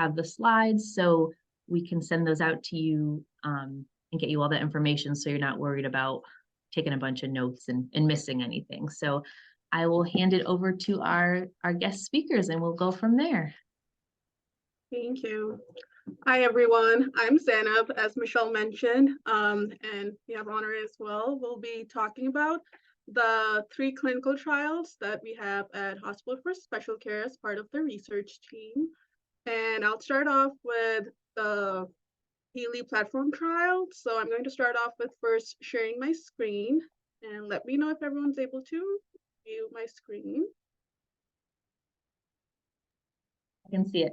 have the slides, so we can send those out to you and get you all that information so you're not worried about taking a bunch of notes and missing anything. So I will hand it over to our guest speakers and we'll go from there. Thank you. Hi, everyone. I'm Sanib, as Michelle mentioned, and we have Honora as well. We'll be talking about the 3 clinical trials that we have at Hospital for Special Care as part of the research team. And I'll start off with the Healy platform trial. So I'm going to start off with first sharing my screen, and let me know if everyone's able to view my screen. I can see it.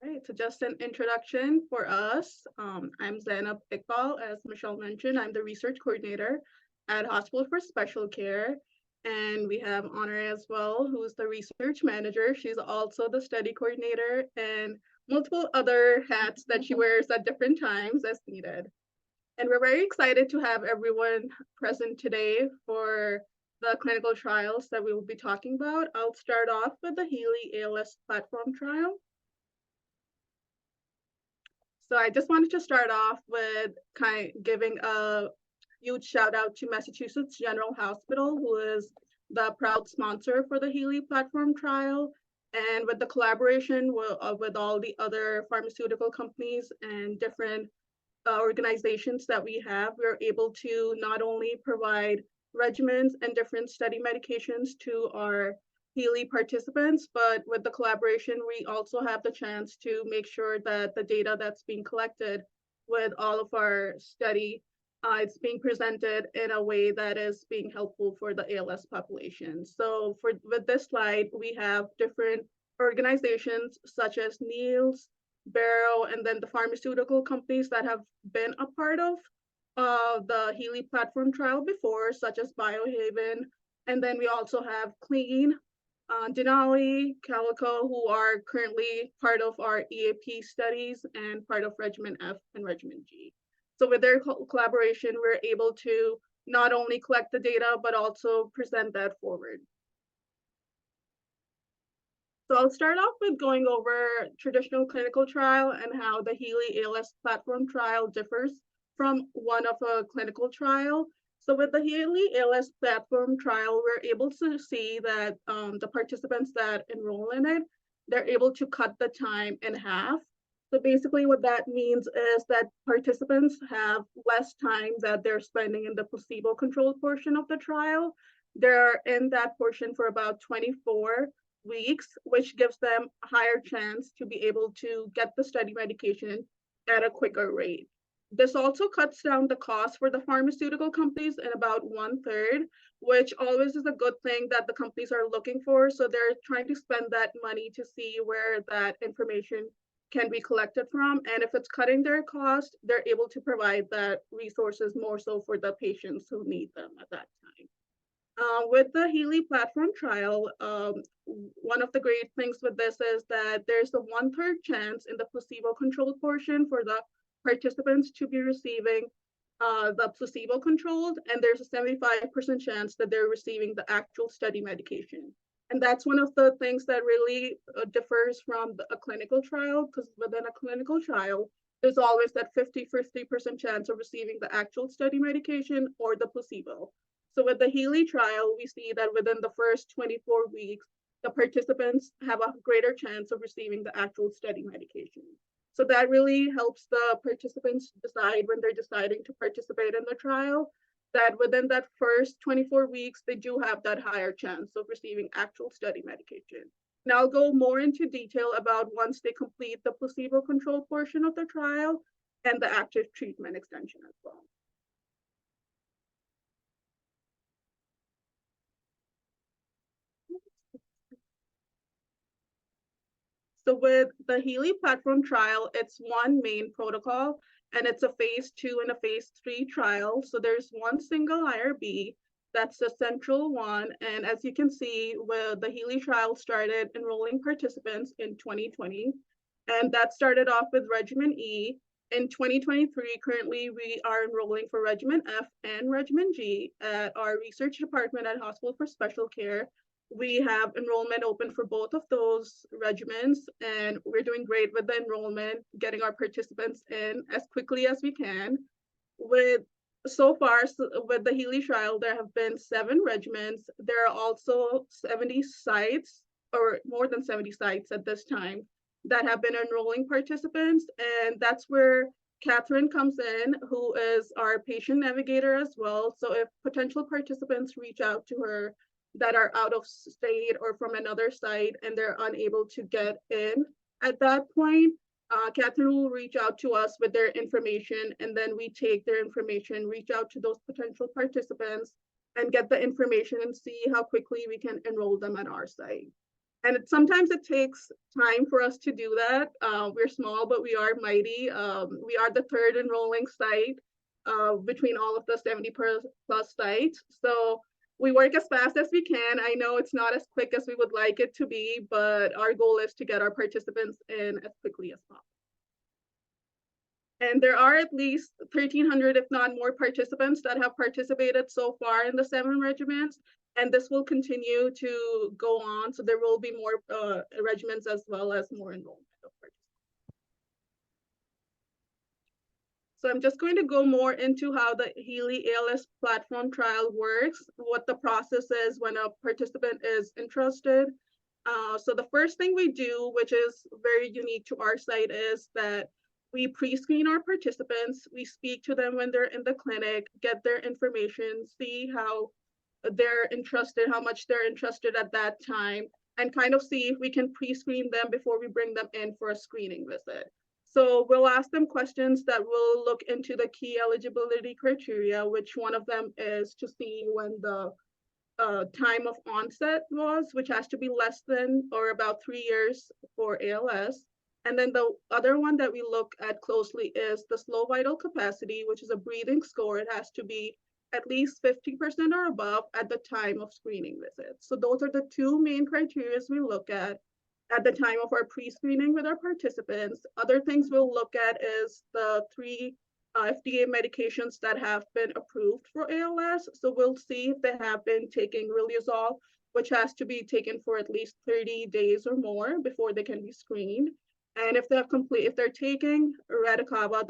Right, so just an introduction for us. I'm Zainab Iqbal, as Michelle mentioned. I'm the research coordinator at Hospital for Special Care. And we have Honora as well, who's the research manager. She's also the study coordinator and multiple other hats that she wears at different times as needed. And we're very excited to have everyone present today for the clinical trials that we will be talking about. I'll start off with the Healy ALS platform trial. So I just wanted to start off with kind of giving a huge shout out to Massachusetts General Hospital, who is the proud sponsor for the Healy platform trial. And with the collaboration with all the other pharmaceutical companies and different organizations that we have, we're able to not only provide regimens and different study medications to our Healy participants, but with the collaboration, we also have the chance to make sure that the data that's being collected with all of our study, it's being presented in a way that is being helpful for the ALS population. So with this slide, we have different organizations such as NEALS, Barrow, and then the pharmaceutical companies that have been a part of the Healy platform trial before, such as Biohaven. And then we also have Clean, Denali, Calico, who are currently part of our EAP studies and part of Regimen F and Regimen G. So with their collaboration, we're able to not only collect the data, but also present that forward. So I'll start off with going over traditional clinical trial and how the Healy ALS platform trial differs from one of a clinical trial. So with the Healy ALS platform trial, we're able to see that the participants that enroll in it, they're able to cut the time in half. So basically what that means is that participants have less time that they're spending in the placebo-controlled portion of the trial. They're in that portion for about 24 weeks, which gives them a higher chance to be able to get the study medication at a quicker rate. This also cuts down the cost for the pharmaceutical companies in about 1/3, which always is a good thing that the companies are looking for. So they're trying to spend that money to see where that information can be collected from. And if it's cutting their cost, they're able to provide that resources more so for the patients who need them at that time. With the Healy platform trial, one of the great things with this is that there's a 1/3 chance in the placebo-controlled portion for the participants to be receiving the placebo-controlled, and there's a 75% chance that they're receiving the actual study medication. And that's one of the things that really differs from a clinical trial, because within a clinical trial, there's always that 50-50% chance of receiving the actual study medication or the placebo. So with the Healy trial, we see that within the first 24 weeks, the participants have a greater chance of receiving the actual study medication. So that really helps the participants decide when they're deciding to participate in the trial, that within that first 24 weeks, they do have that higher chance of receiving actual study medication. Now I'll go more into detail about once they complete the placebo-controlled portion of the trial and the active treatment extension as well. So with the Healy platform trial, it's one main protocol, and it's a phase 2 and a phase 3 trial. So there's one single IRB, that's the central one. And as you can see, the Healy trial started enrolling participants in 2020, and that started off with Regimen E. In 2023, currently we are enrolling for Regimen F and Regimen G at our research department at Hospital for Special Care. We have enrollment open for both of those regimens, and we're doing great with the enrollment, getting our participants in as quickly as we can. With so far, with the Healy trial, there have been 7 regimens. There are also 70 sites, or more than 70 sites at this time, that have been enrolling participants. And that's where Catherine comes in, who is our patient navigator as well. So if potential participants reach out to her that are out of state or from another site and they're unable to get in at that point, Catherine will reach out to us with their information, and then we take their information, reach out to those potential participants, and get the information and see how quickly we can enroll them at our site. And sometimes it takes time for us to do that. We're small, but we are mighty. We are the 3rd enrolling site between all of the 70 plus sites. So we work as fast as we can. I know it's not as quick as we would like it to be, but our goal is to get our participants in as quickly as possible. And there are at least 1,300, if not more, participants that have participated so far in the 7 regimens, and this will continue to go on. So there will be more regimens as well as more enrollment of participants. So I'm just going to go more into how the Healy ALS platform trial works, what the process is when a participant is interested. So the first thing we do, which is very unique to our site, is that we pre-screen our participants. We speak to them when they're in the clinic, get their information, see how they're interested, how much they're interested at that time, and kind of see if we can pre-screen them before we bring them in for a screening visit. So we'll ask them questions that will look into the key eligibility criteria, which one of them is to see when the time of onset was, which has to be less than or about 3 years for ALS. And then the other one that we look at closely is the slow vital capacity, which is a breathing score. It has to be at least 50% or above at the time of screening visits. So those are the 2 main criteria we look at the time of our pre-screening with our participants. Other things we'll look at is the 3 FDA medications that have been approved for ALS. So we'll see if they have been taking riluzole, which has to be taken for at least 30 days or more before they can be screened. And if they're taking radicava,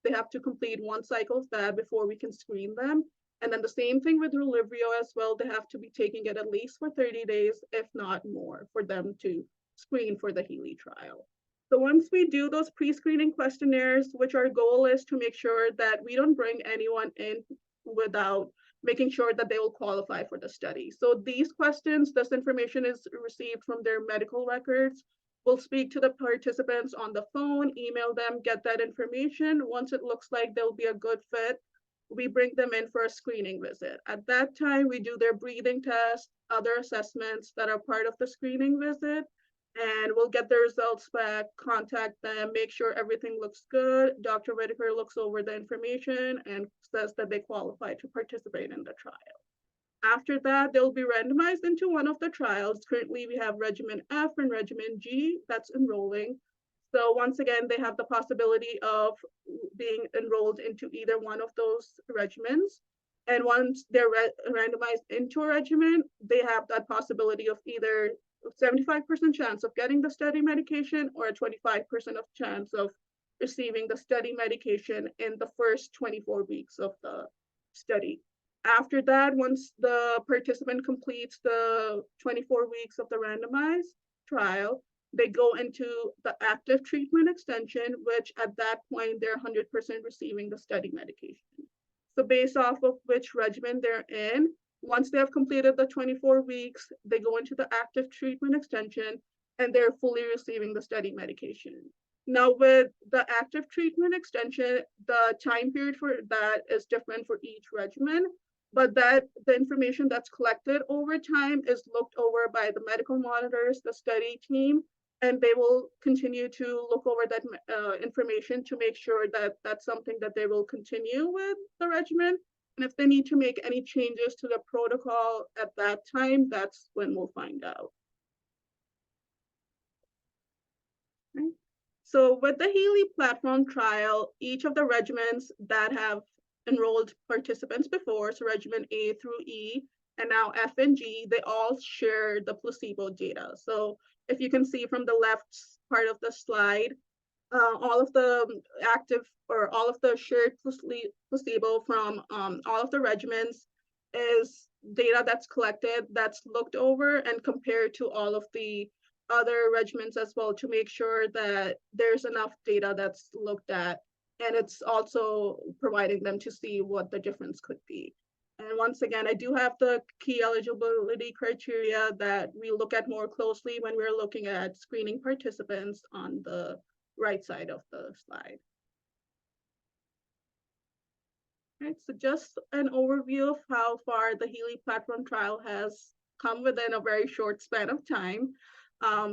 they have to complete 1 cycle of that before we can screen them. And then the same thing with Relyvrio as well. They have to be taking it at least for 30 days, if not more, for them to screen for the Healy trial. So once we do those pre-screening questionnaires, which our goal is to make sure that we don't bring anyone in without making sure that they will qualify for the study. So these questions, this information is received from their medical records. We'll speak to the participants on the phone, email them, get that information. Once it looks like they'll be a good fit, we bring them in for a screening visit. At that time, we do their breathing test, other assessments that are part of the screening visit, and we'll get the results back, contact them, make sure everything looks good. Dr. Whitaker looks over the information and says that they qualify to participate in the trial. After that, they'll be randomized into one of the trials. Currently, we have Regimen F and Regimen G that's enrolling. So once again, they have the possibility of being enrolled into either one of those regimens. And once they're randomized into a regimen, they have that possibility of either 75% chance of getting the study medication or a 25% of chance of receiving the study medication in the first 24 weeks of the study. After that, once the participant completes the 24 weeks of the randomized trial, they go into the active treatment extension, which at that point, they're 100% receiving the study medication. So based off of which regimen they're in, once they have completed the 24 weeks, they go into the active treatment extension and they're fully receiving the study medication. Now with the active treatment extension, the time period for that is different for each regimen, but the information that's collected over time is looked over by the medical monitors, the study team, and they will continue to look over that information to make sure that that's something that they will continue with the regimen. And if they need to make any changes to the protocol at that time, that's when we'll find out. Okay. So with the Healy platform trial, each of the regimens that have enrolled participants before, so regimen A through E, and now F and G, they all share the placebo data. So if you can see from the left part of the slide, all of the active or all of the shared placebo from all of the regimens is data that's collected, that's looked over and compared to all of the other regimens as well to make sure that there's enough data that's looked at, and it's also providing them to see what the difference could be. And once again, I do have the key eligibility criteria that we look at more closely when we're looking at screening participants on the right side of the slide. Right, so just an overview of how far the Healy platform trial has come within a very short span of time.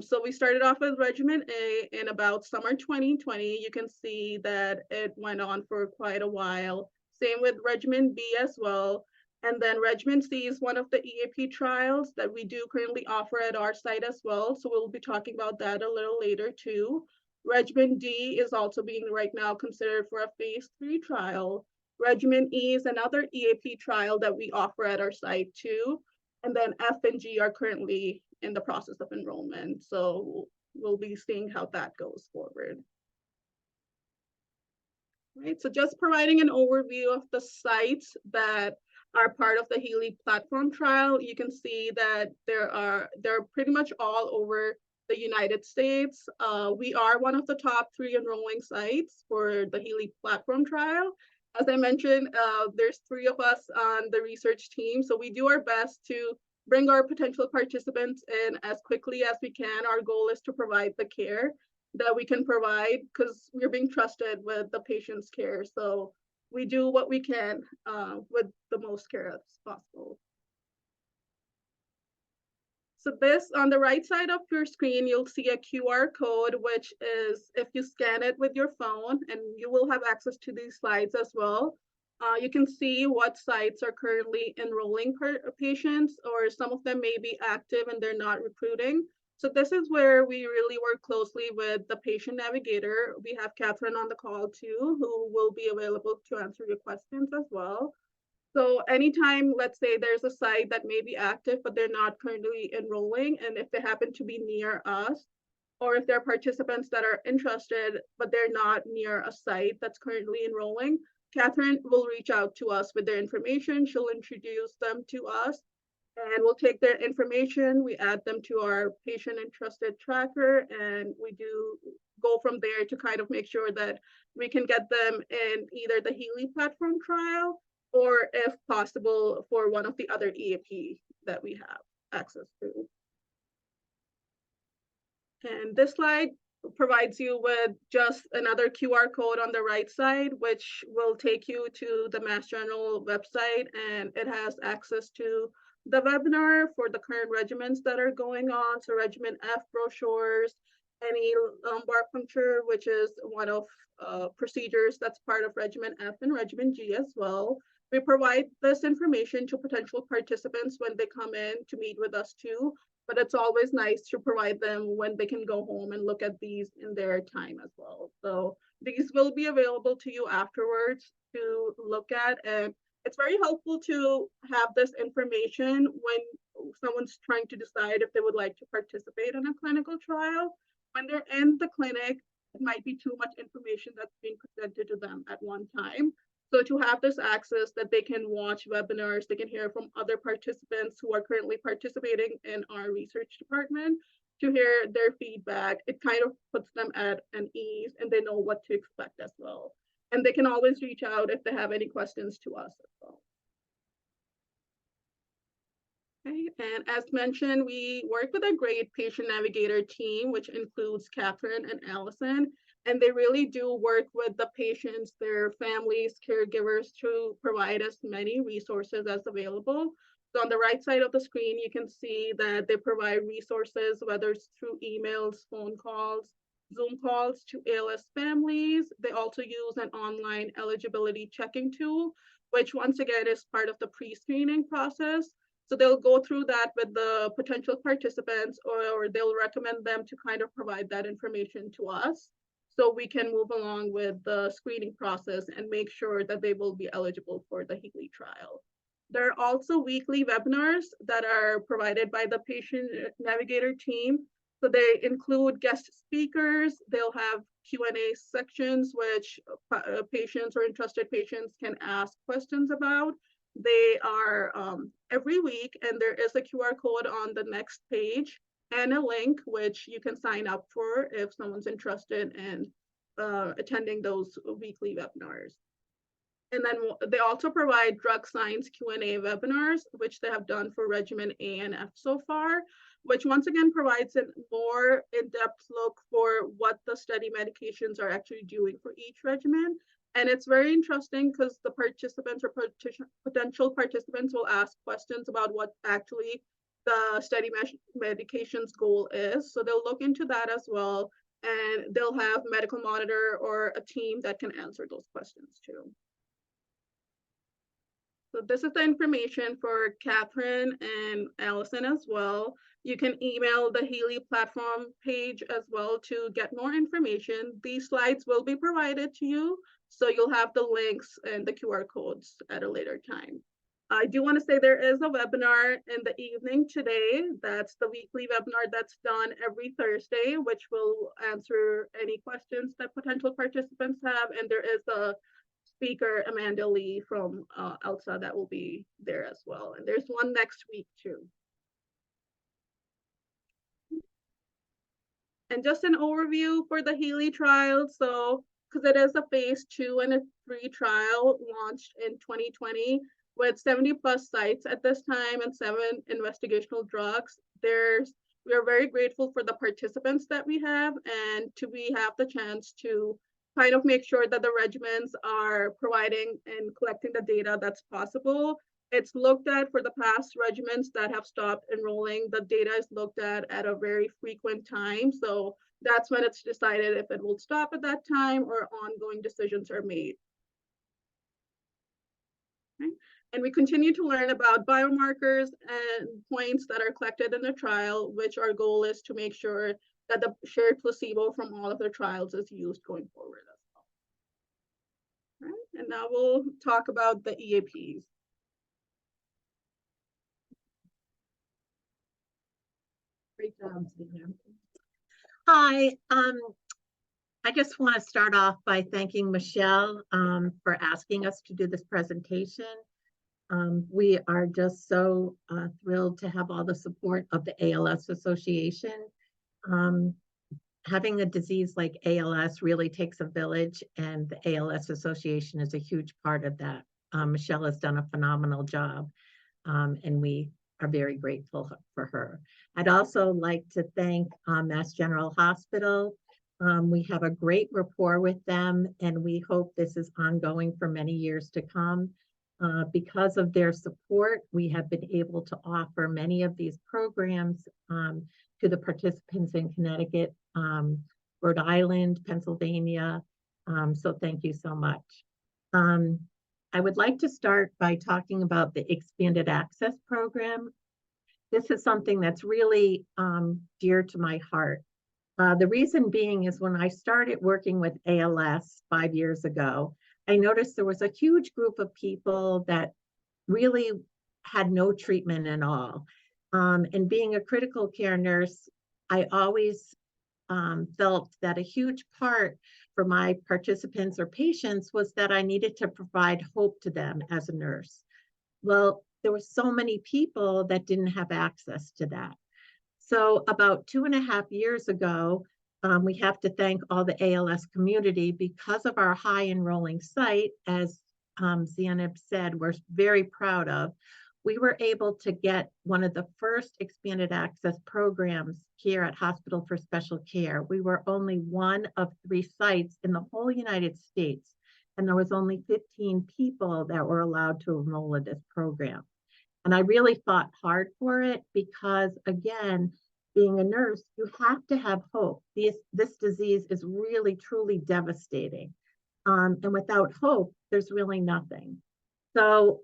So we started off with regimen A in about summer 2020. You can see that it went on for quite a while. Same with regimen B as well. And then regimen C is one of the EAP trials that we do currently offer at our site as well. So we'll be talking about that a little later too. Regimen D is also being right now considered for a phase 3 trial. Regimen E is another EAP trial that we offer at our site too. And then F and G are currently in the process of enrollment. So we'll be seeing how that goes forward. Right, so just providing an overview of the sites that are part of the Healy platform trial. You can see that they're pretty much all over the United States. We are one of the top 3 enrolling sites for the Healy platform trial. As I mentioned, there's 3 of us on the research team, so we do our best to bring our potential participants in as quickly as we can. Our goal is to provide the care that we can provide because we're being trusted with the patient's care. So we do what we can with the most care as possible. So this, on the right side of your screen, you'll see a QR code, which is if you scan it with your phone, and you will have access to these slides as well. You can see what sites are currently enrolling patients, or some of them may be active and they're not recruiting. So this is where we really work closely with the patient navigator. We have Catherine on the call too, who will be available to answer your questions as well. So anytime, let's say there's a site that may be active, but they're not currently enrolling, and if they happen to be near us, or if there are participants that are interested, but they're not near a site that's currently enrolling, Catherine will reach out to us with their information. She'll introduce them to us, and we'll take their information, we add them to our patient interested tracker, and we do go from there to kind of make sure that we can get them in either the Healy platform trial, or if possible, for one of the other EAP that we have access to. And this slide provides you with just another QR code on the right side, which will take you to the Mass General website, and it has access to the webinar for the current regimens that are going on. So regimen F brochures, any lumbar puncture, which is one of procedures that's part of regimen F and regimen G as well. We provide this information to potential participants when they come in to meet with us too, but it's always nice to provide them when they can go home and look at these in their time as well. So these will be available to you afterwards to look at, and it's very helpful to have this information when someone's trying to decide if they would like to participate in a clinical trial. When they're in the clinic, it might be too much information that's being presented to them at one time. So to have this access that they can watch webinars, they can hear from other participants who are currently participating in our research department, to hear their feedback, it kind of puts them at an ease and they know what to expect as well. And they can always reach out if they have any questions to us as well. Okay, and as mentioned, we work with a great patient navigator team, which includes Catherine and Allison. And they really do work with the patients, their families, caregivers to provide as many resources as available. So on the right side of the screen, you can see that they provide resources, whether it's through emails, phone calls, Zoom calls to ALS families. They also use an online eligibility checking tool, which once again is part of the pre-screening process. So they'll go through that with the potential participants, or they'll recommend them to kind of provide that information to us, so we can move along with the screening process and make sure that they will be eligible for the Healy trial. There are also weekly webinars that are provided by the patient navigator team. So they include guest speakers. They'll have Q&A sections, which patients or interested patients can ask questions about. They are every week, and there is a QR code on the next page and a link which you can sign up for if someone's interested in attending those weekly webinars. And then they also provide drug science Q&A webinars, which they have done for regimen A and F so far, which once again provides a more in-depth look for what the study medications are actually doing for each regimen. And it's very interesting because the participants or potential participants will ask questions about what actually the study medication's goal is. So they'll look into that as well, and they'll have medical monitor or a team that can answer those questions too. So this is the information for Catherine and Allison as well. You can email the Healy platform page as well to get more information. These slides will be provided to you, so you'll have the links and the QR codes at a later time. I do want to say there is a webinar in the evening today. That's the weekly webinar that's done every Thursday, which will answer any questions that potential participants have. And there is a speaker, Amanda Lee from ELSA, that will be there as well. And there's one next week too. And just an overview for the Healy trial. So, because it is a phase 2 and a 3 trial launched in 2020 with 70+ sites at this time and 7 investigational drugs. We are very grateful for the participants that we have, and we have the chance to kind of make sure that the regimens are providing and collecting the data that's possible. It's looked at for the past regimens that have stopped enrolling. The data is looked at a very frequent time. So that's when it's decided if it will stop at that time or ongoing decisions are made. Okay. And we continue to learn about biomarkers and points that are collected in the trial, which our goal is to make sure that the shared placebo from all of the trials is used going forward as well. Right. And now we'll talk about the EAPs. Great job, Sanib. Hi, I just want to start off by thanking Michelle for asking us to do this presentation. We are just so thrilled to have all the support of the ALS Association. Having a disease like ALS really takes a village, and the ALS Association is a huge part of that. Michelle has done a phenomenal job, and we are very grateful for her. I'd also like to thank Mass General Hospital. We have a great rapport with them, and we hope this is ongoing for many years to come. Because of their support, we have been able to offer many of these programs to the participants in Connecticut, Rhode Island, Pennsylvania. So thank you so much. I would like to start by talking about the Expanded Access Program. This is something that's really dear to my heart. The reason being is when I started working with ALS 5 years ago, I noticed there was a huge group of people that really had no treatment at all. And being a critical care nurse, I always felt that a huge part for my participants or patients was that I needed to provide hope to them as a nurse. Well, there were so many people that didn't have access to that. So about 2.5 years ago, we have to thank all the ALS community because of our high enrolling site, as Sanib said, we're very proud of. We were able to get one of the first expanded access programs here at Hospital for Special Care. We were only one of 3 sites in the whole United States, and there was only 15 people that were allowed to enroll in this program. And I really fought hard for it because, again, being a nurse, you have to have hope. This disease is really, truly devastating. And without hope, there's really nothing. So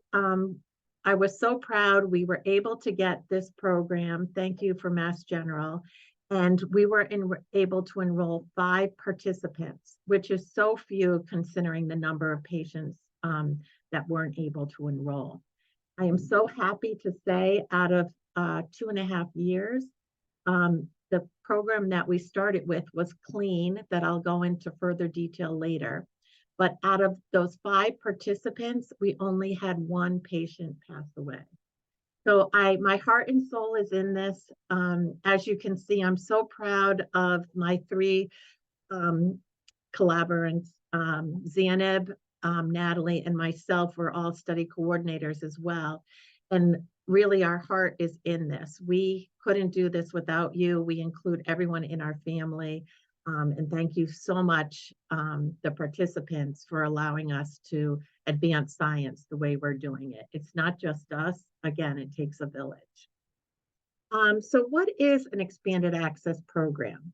I was so proud we were able to get this program. Thank you for Mass General. And we were able to enroll 5 participants, which is so few considering the number of patients that weren't able to enroll. I am so happy to say out of 2.5 years, the program that we started with was clean, that I'll go into further detail later. But out of those 5 participants, we only had 1 patient pass away. So my heart and soul is in this. As you can see, I'm so proud of my 3 collaborators, Sanib, Natalie, and myself. Were all study coordinators as well. And really our heart is in this. We couldn't do this without you. We include everyone in our family. And thank you so much, the participants, for allowing us to advance science the way we're doing it. It's not just us. Again, it takes a village. So what is an expanded access program?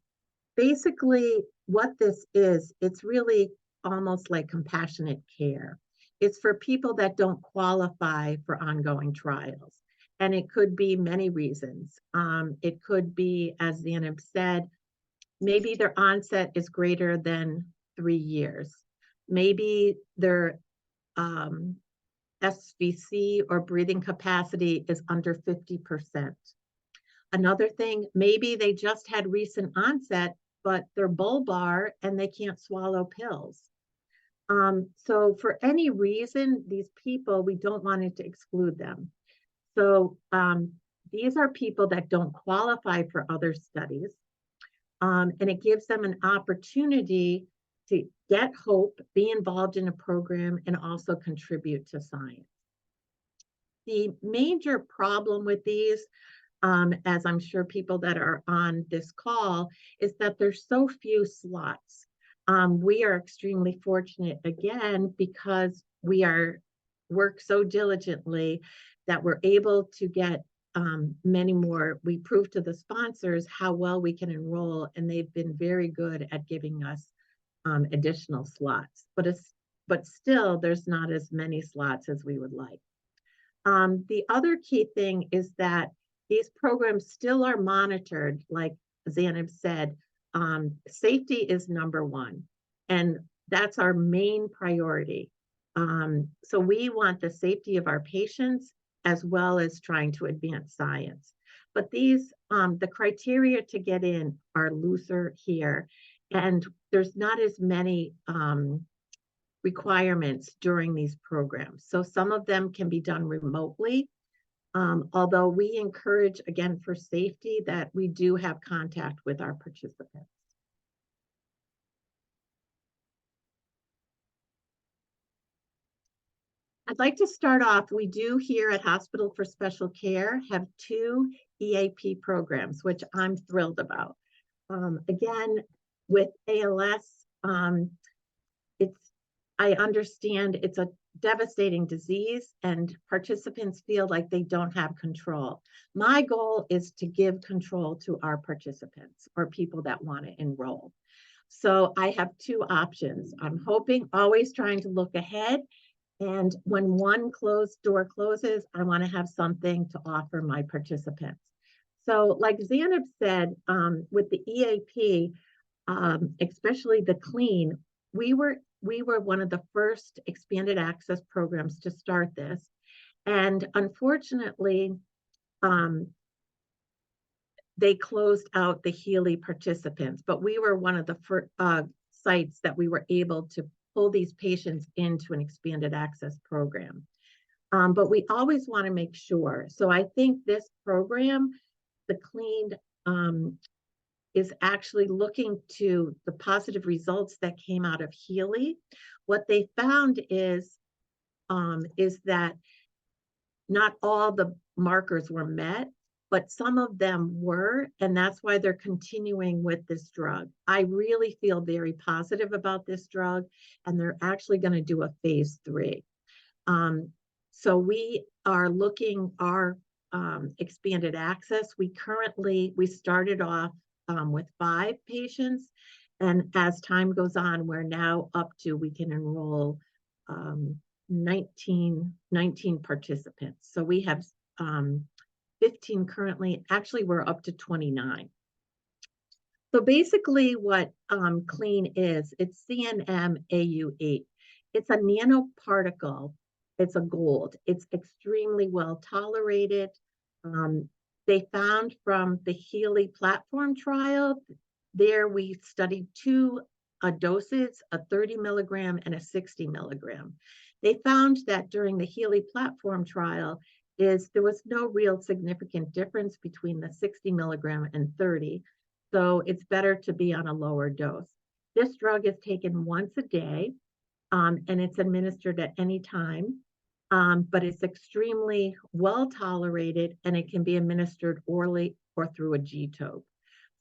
Basically, what this is, it's really almost like compassionate care. It's for people that don't qualify for ongoing trials. And it could be many reasons. It could be, as Sanib said, maybe their onset is greater than 3 years. Maybe their SVC or breathing capacity is under 50%. Another thing, maybe they just had recent onset, but they're bulbar and they can't swallow pills. So for any reason, these people, we don't want it to exclude them. So these are people that don't qualify for other studies. And it gives them an opportunity to get hope, be involved in a program, and also contribute to science. The major problem with these, as I'm sure people that are on this call, is that there's so few slots. We are extremely fortunate, again, because we work so diligently that we're able to get many more. We prove to the sponsors how well we can enroll, and they've been very good at giving us additional slots. But still, there's not as many slots as we would like. The other key thing is that these programs still are monitored, like Sanib said. Safety is number 1, and that's our main priority. So we want the safety of our patients as well as trying to advance science. But these, the criteria to get in are looser here, and there's not as many requirements during these programs. So some of them can be done remotely, although we encourage, again, for safety, that we do have contact with our participants. I'd like to start off, we do here at Hospital for Special Care have 2 EAP programs, which I'm thrilled about. Again, with ALS, I understand it's a devastating disease and participants feel like they don't have control. My goal is to give control to our participants or people that want to enroll. So I have 2 options. I'm hoping, always trying to look ahead. And when one door closes, I want to have something to offer my participants. So like Sanib said, with the EAP, especially the clean, we were one of the first expanded access programs to start this. And unfortunately, they closed out the Healy participants, but we were one of the first sites that we were able to pull these patients into an expanded access program. But we always want to make sure. So I think this program, the cleaned, is actually looking to the positive results that came out of Healy. What they found is that not all the markers were met, but some of them were, and that's why they're continuing with this drug. I really feel very positive about this drug, and they're actually going to do a phase 3. So we are looking our expanded access. We started off with 5 patients, and as time goes on, we're now up to, we can enroll 19 participants. So we have 15 currently. Actually, we're up to 29. So basically what clean is, it's CNM-AU8. It's a nanoparticle it's a gold. It's extremely well tolerated. They found from the Healy platform trial, there we studied two doses, a 30 milligram and a 60 milligram. They found that during the Healy platform trial there was no real significant difference between the 60 milligram and 30. So it's better to be on a lower dose. This drug is taken once a day, and it's administered at any time. But it's extremely well tolerated, and it can be administered orally or through a G-tube.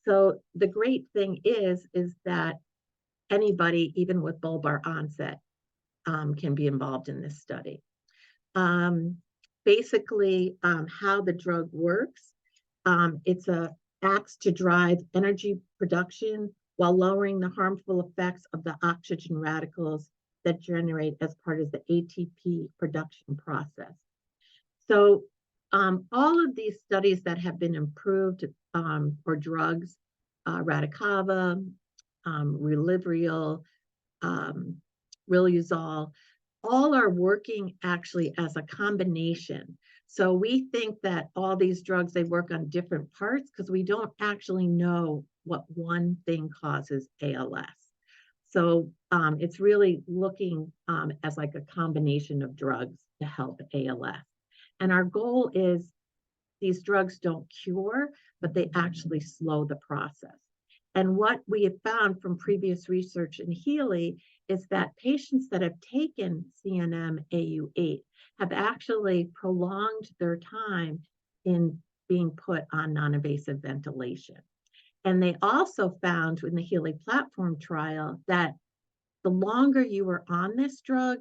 So the great thing is that anybody, even with bulbar onset, can be involved in this study. Basically, how the drug works, it's acts to drive energy production while lowering the harmful effects of the oxygen radicals that generate as part of the ATP production process. So all of these studies that have been improved for drugs, Radicava, Rilivril, Riluzole, all are working actually as a combination. So we think that all these drugs, they work on different parts because we don't actually know what one thing causes ALS. So it's really looking as like a combination of drugs to help ALS. And our goal is these drugs don't cure, but they actually slow the process. And what we have found from previous research in Healy is that patients that have taken CNM-Au8 have actually prolonged their time in being put on non-invasive ventilation. And they also found in the Healy platform trial that the longer you were on this drug,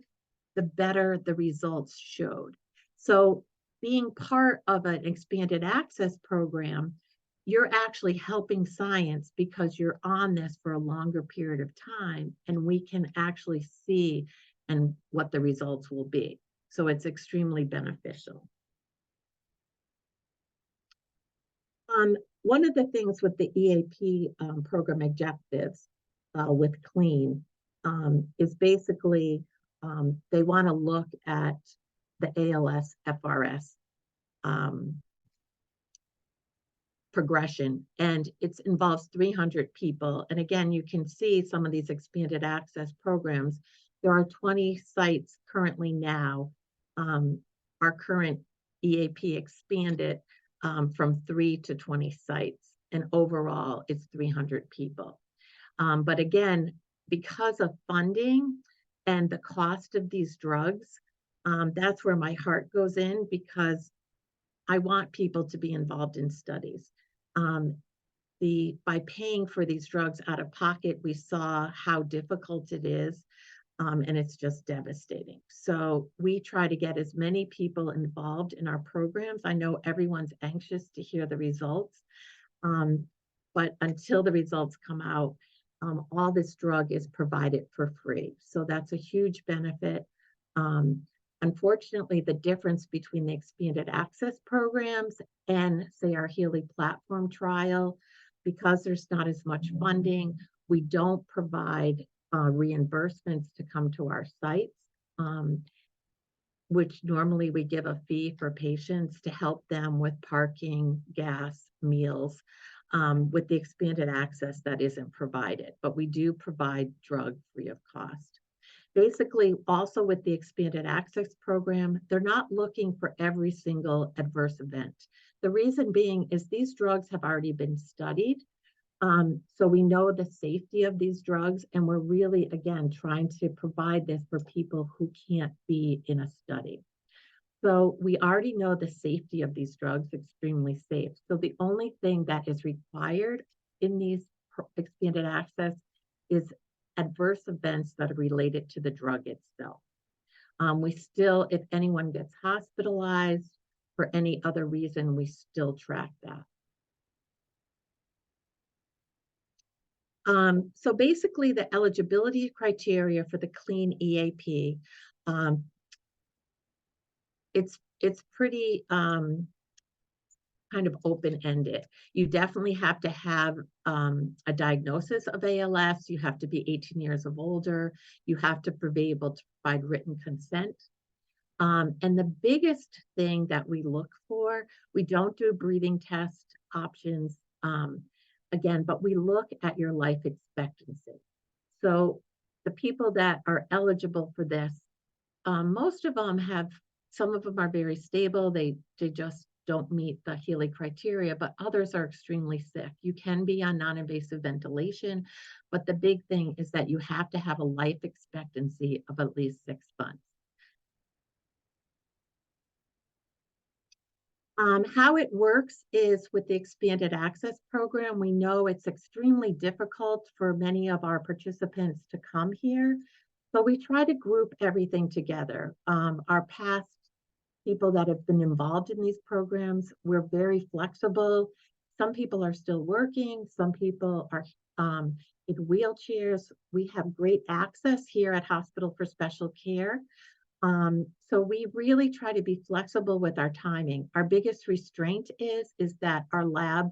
the better the results showed. So being part of an expanded access program, you're actually helping science because you're on this for a longer period of time, and we can actually see and what the results will be. So it's extremely beneficial. One of the things with the EAP program objectives with CLEAN is basically they want to look at the ALS FRS progression, and it involves 300 people. And again, you can see some of these expanded access programs. There are 20 sites currently now. Our current EAP expanded from 3 to 20 sites, and overall it's 300 people. But again, because of funding and the cost of these drugs, that's where my heart goes in, because I want people to be involved in studies. By paying for these drugs out of pocket, we saw how difficult it is, and it's just devastating. So we try to get as many people involved in our programs. I know everyone's anxious to hear the results, but until the results come out, all this drug is provided for free. So that's a huge benefit. Unfortunately, the difference between the expanded access programs and, say, our Healy platform trial, because there's not as much funding, we don't provide reimbursements to come to our sites, which normally we give a fee for patients to help them with parking, gas, meals. With the expanded access, that isn't provided, but we do provide drug free of cost. Basically, also with the expanded access program, they're not looking for every single adverse event. The reason being is these drugs have already been studied. So we know the safety of these drugs, and we're really, again, trying to provide this for people who can't be in a study. So we already know the safety of these drugs, extremely safe. So the only thing that is required in these expanded access is adverse events that are related to the drug itself. We still, if anyone gets hospitalized for any other reason, we still track that. So basically the eligibility criteria for the CLEAN EAP, it's pretty kind of open-ended. You definitely have to have a diagnosis of ALS. You have to be 18 years of older. You have to be able to provide written consent. And the biggest thing that we look for, we don't do breathing test options again, but we look at your life expectancy. So the people that are eligible for this, most of them have, some of them are very stable. They just don't meet the Healy criteria, but others are extremely sick. You can be on non-invasive ventilation, but the big thing is that you have to have a life expectancy of at least 6 months. How it works is with the expanded access program, we know it's extremely difficult for many of our participants to come here. So we try to group everything together. Our past people that have been involved in these programs, we're very flexible. Some people are still working, some people are in wheelchairs. We have great access here at Hospital for Special Care. So we really try to be flexible with our timing. Our biggest restraint is that our lab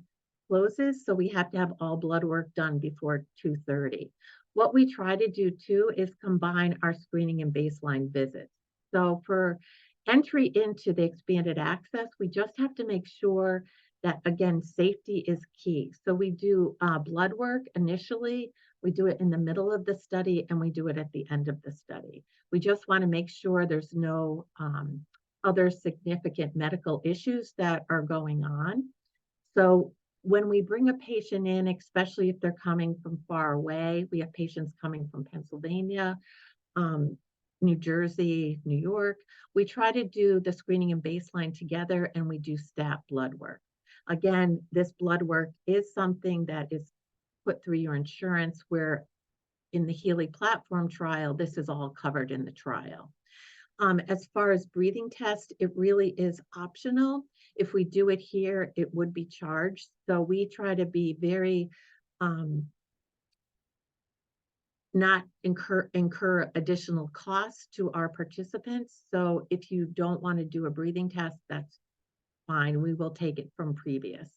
closes, so we have to have all blood work done before 2:30. What we try to do too is combine our screening and baseline visits. So for entry into the expanded access, we just have to make sure that, again, safety is key. So we do blood work initially, we do it in the middle of the study, and we do it at the end of the study. We just want to make sure there's no other significant medical issues that are going on. So when we bring a patient in, especially if they're coming from far away, we have patients coming from Pennsylvania, New Jersey, New York, we try to do the screening and baseline together, and we do stat blood work. Again, this blood work is something that is put through your insurance, where in the Healy platform trial, this is all covered in the trial. As far as breathing test, it really is optional. If we do it here, it would be charged. So we try to be very, not incur additional costs to our participants. So if you don't want to do a breathing test, that's fine. We will take it from previous.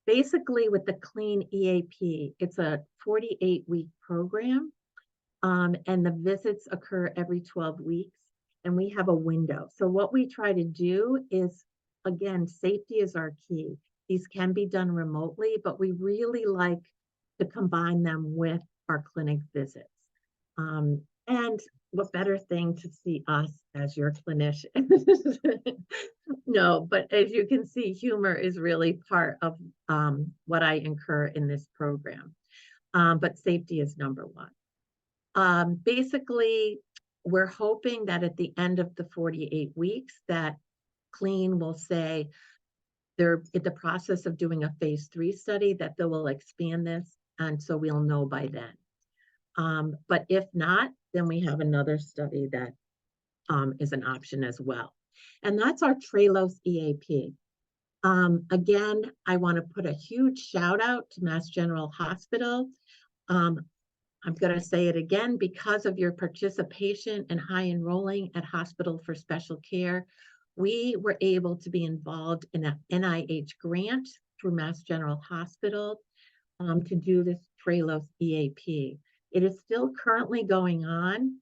Basically with the clean EAP, it's a 48-week program, and the visits occur every 12 weeks, and we have a window. So what we try to do is, again, safety is our key. These can be done remotely, but we really like to combine them with our clinic visits. And what better thing to see us as your clinician? No, but as you can see, humor is really part of what I incur in this program. But safety is number one. Basically, we're hoping that at the end of the 48 weeks that Clean will say they're in the process of doing a phase 3 study, that they will expand this, and so we'll know by then. But if not, then we have another study that is an option as well. And that's our Tralos EAP. Again, I want to put a huge shout out to Mass General Hospital. I'm going to say it again, because of your participation and high enrolling at Hospital for Special Care, we were able to be involved in an NIH grant through Mass General Hospital to do this Tralos EAP. It is still currently going on.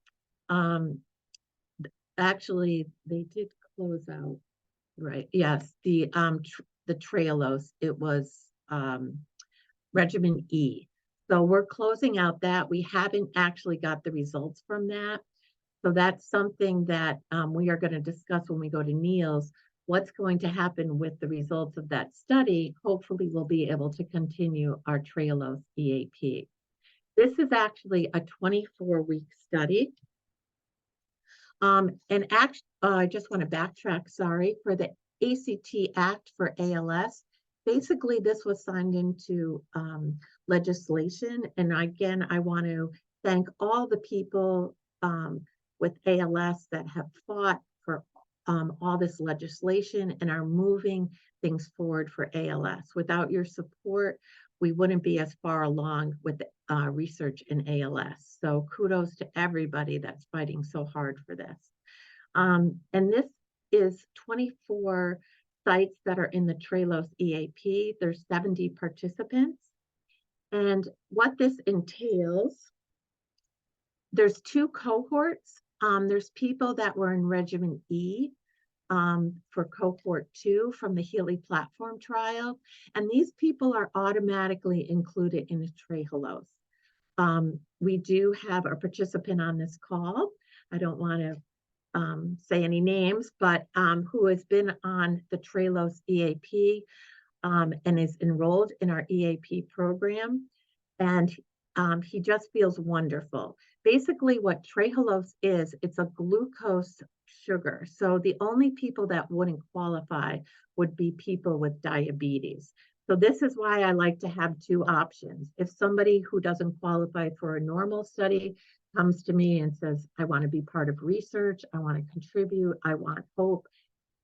Actually, they did close out, right? Yes, the Tralos, it was Regimen E. So we're closing out that. We haven't actually got the results from that. So that's something that we are going to discuss when we go to Neil's. What's going to happen with the results of that study? Hopefully we'll be able to continue our Tralos EAP. This is actually a 24-week study. I just want to backtrack, sorry, for the ACT Act for ALS. Basically, this was signed into legislation. And again, I want to thank all the people with ALS that have fought for all this legislation and are moving things forward for ALS. Without your support, we wouldn't be as far along with research in ALS. So kudos to everybody that's fighting so hard for this. And this is 24 sites that are in the Tralos EAP. There's 70 participants. And what this entails, there's 2 cohorts. There's people that were in regimen E for cohort 2 from the Healy platform trial. And these people are automatically included in the Trehalose. We do have a participant on this call. I don't want to say any names, but who has been on the Trehalose EAP and is enrolled in our EAP program. And he just feels wonderful. Basically, what Trehalose is, it's a glucose sugar. So the only people that wouldn't qualify would be people with diabetes. So this is why I like to have 2 options. If somebody who doesn't qualify for a normal study comes to me and says, I want to be part of research, I want to contribute, I want hope,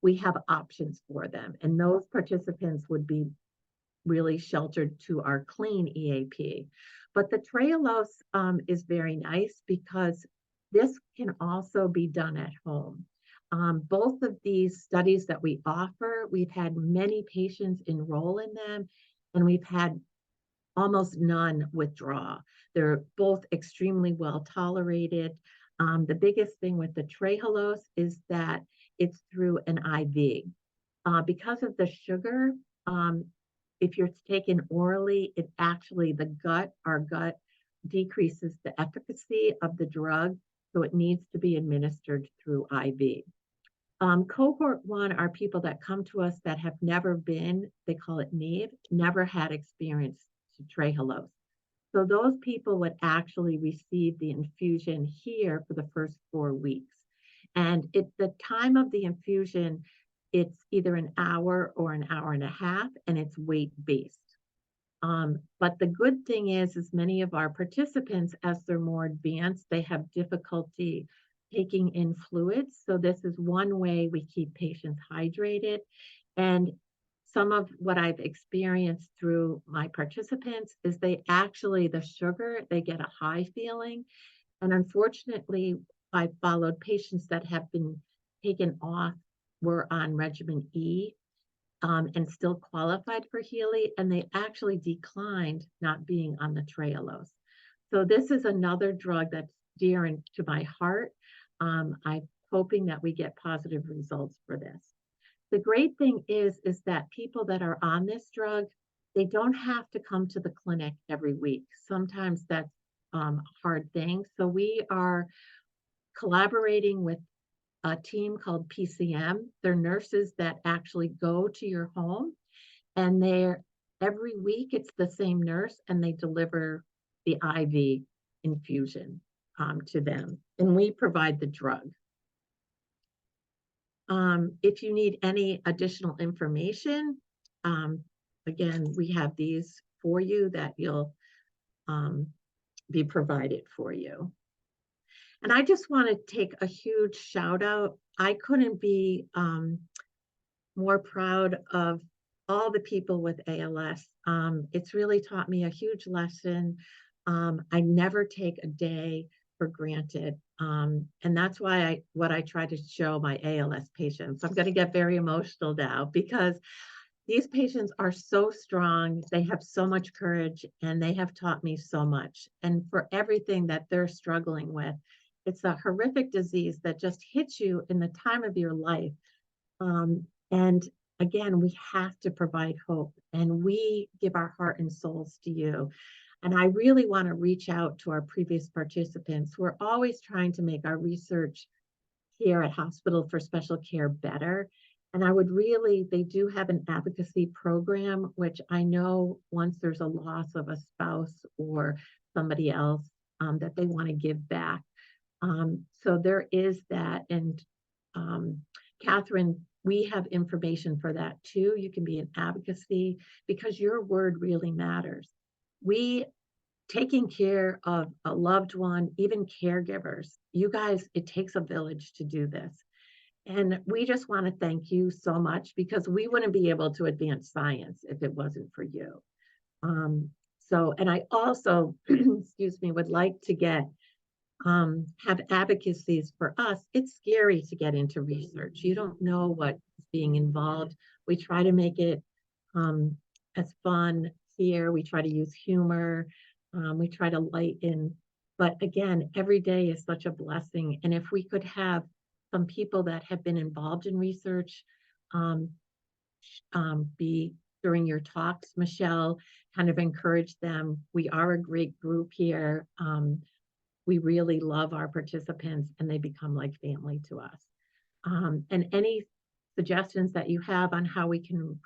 we have options for them. And those participants would be really sheltered to our clean EAP. But the Trehalose is very nice because this can also be done at home. Both of these studies that we offer, we've had many patients enroll in them, and we've had almost none withdraw. They're both extremely well tolerated. The biggest thing with the Trehalose is that it's through an IV. Because of the sugar, if you're taken orally, it actually, our gut decreases the efficacy of the drug, so it needs to be administered through IV. Cohort 1 are people that come to us that have never been, they call it naive, never had experience to Trehalose. So those people would actually receive the infusion here for the first 4 weeks. And the time of the infusion, it's either an hour or an hour and a half, and it's weight-based. But the good thing is many of our participants, as they're more advanced, they have difficulty taking in fluids. So this is one way we keep patients hydrated. And some of what I've experienced through my participants is the sugar, they get a high feeling. And unfortunately, I followed patients that have been taken off, were on regimen E, and still qualified for Healy, and they actually declined not being on the Trehalose. So this is another drug that's dear to my heart. I'm hoping that we get positive results for this. The great thing is that people that are on this drug, they don't have to come to the clinic every week. Sometimes that's a hard thing. So we are collaborating with a team called PCM. They're nurses that actually go to your home, and every week it's the same nurse, and they deliver the IV infusion to them, and we provide the drug. If you need any additional information, again, we have these for you that you'll be provided for you. And I just want to take a huge shout out. I couldn't be more proud of all the people with ALS. It's really taught me a huge lesson. I never take a day for granted. And that's why what I try to show my ALS patients. I'm going to get very emotional now because these patients are so strong. They have so much courage, and they have taught me so much. And for everything that they're struggling with, it's a horrific disease that just hits you in the time of your life. And again, we have to provide hope, and we give our heart and souls to you. And I really want to reach out to our previous participants. We're always trying to make our research here at Hospital for Special Care better. And they do have an advocacy program, which I know once there's a loss of a spouse or somebody else, that they want to give back. So there is that. And Catherine, we have information for that too. You can be an advocacy because your word really matters. Taking care of a loved one, even caregivers, you guys, it takes a village to do this. And we just want to thank you so much because we wouldn't be able to advance science if it wasn't for you. And I also, excuse me, would like to have advocacies for us. It's scary to get into research. You don't know what's being involved. We try to make it as fun here. We try to use humor. We try to lighten, But again, every day is such a blessing. And if we could have some people that have been involved in research, be during your talks, Michelle, kind of encourage them. We are a great group here. We really love our participants and they become like family to us. And any suggestions that you have on how we can improve